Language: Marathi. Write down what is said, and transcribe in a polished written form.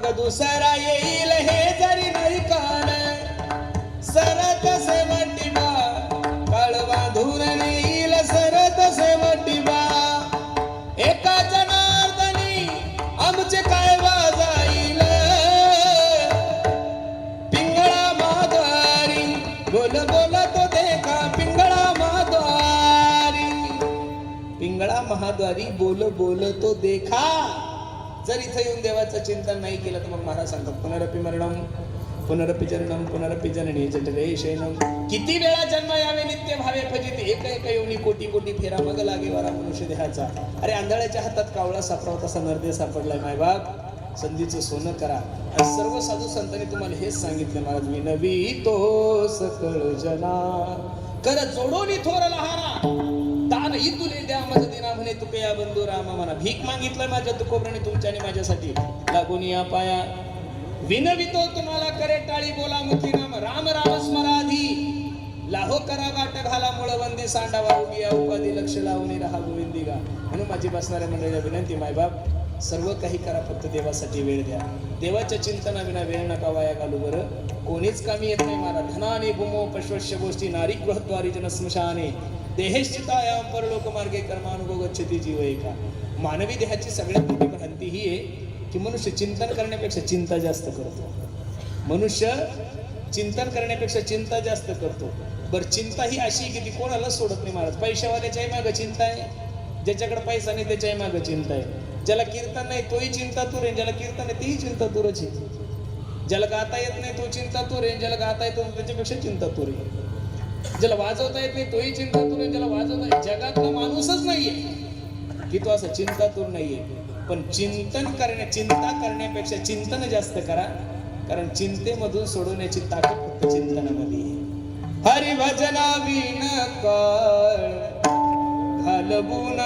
मग दुसरा येईल हे जरी नाही काळ सरत सेवटिबा काळ बांधून येईल सरत सेवटिबा एका जनार्दनी आमचे काय वाजाईल पिंगळा माद्वारी बोल बोल तो देखा पिंगळा महाद्वारी पिंगळा महाद्वारी बोल बोल तो देखा. जर इथं येऊन देवाचं चिंतन नाही केलं तर मग महाराज सांगतात पुनरपि मरणम पुनरपि जननम पुनरपि जननी जठरे शयनम. किती वेळा जन्म यावे नित्य भावे फजित एक एक येऊनी कोटी कोटी फेरा मग लागे वारा मनुष्य देहाचा. अरे आंधळ्याच्या हातात कावळा सापडावा तसा नरदेह सापडलाय मायबाप संधीचं सोनं करा. आणि सर्व साधू संतांनी तुम्हाला हेच सांगितलं महाराज विनवी तो सकळ जना कर जोडोनी थोर लहाना दान ही तुले द्या मज दिना म्हणे तुके या बंधू राम म्हणा. भीक मागितलंय माझ्या तुकोबराने तुमच्या आणि माझ्यासाठी लागून या पाया विनवितो तुम्हाला करे टाळी बोला मुखी नाम राम राम स्मराधी लाहो करा गाठ घाला मुळवंदी सांडावा उगिया उपाधी लक्ष लावून राहा गोविंदिगा. म्हणून माझी बसणाऱ्या मंडळीला विनंती मायबाप सर्व काही करा फक्त देवासाठी वेळ द्या. देवाच्या चिंतनाविना वेळ नका वाया घालू. बरं कोणीच कामी येत नाही मला धनाने भूमो पश्वश्य गोष्टी नारी गृहद्वारी जन स्मशाने देहेश्चितायाम परलोक मार्गे कर्मानुभव गच्छति जीव एका. मानवी देहाची सगळ्यात मोठी भ्रांती ही आहे की मनुष्य चिंतन करण्यापेक्षा चिंता जास्त करतो. मनुष्य चिंतन करण्यापेक्षा चिंता जास्त करतो. बरं चिंता ही अशी की ती कोणाला सोडत नाही महाराज. पैशावाल्याच्याही मागं चिंता आहे, ज्याच्याकडे पैसा नाही त्याच्याही मागं चिंता आहे. ज्याला कीर्तन नाही तोही चिंता तूर आहे, ज्याला कीर्तन आहे तीही चिंता तूरच आहे. ज्याला गाता येत नाही तो चिंता तूर आहे, ज्याला गाता येतो त्याच्यापेक्षा चिंता तूर आहे. ज्याला वाजवता येत नाही तोही चिंता तूर आहे, ज्याला वाजवता जगातला माणूसच नाहीये की तो असा चिंता तूर नाहीये. पण चिंता करण्यापेक्षा चिंतन जास्त करा, कारण चिंतेमधून सोडवण्याची ताकद फक्त चिंतनामध्ये आहे. हरिभजना विण काळ घालवून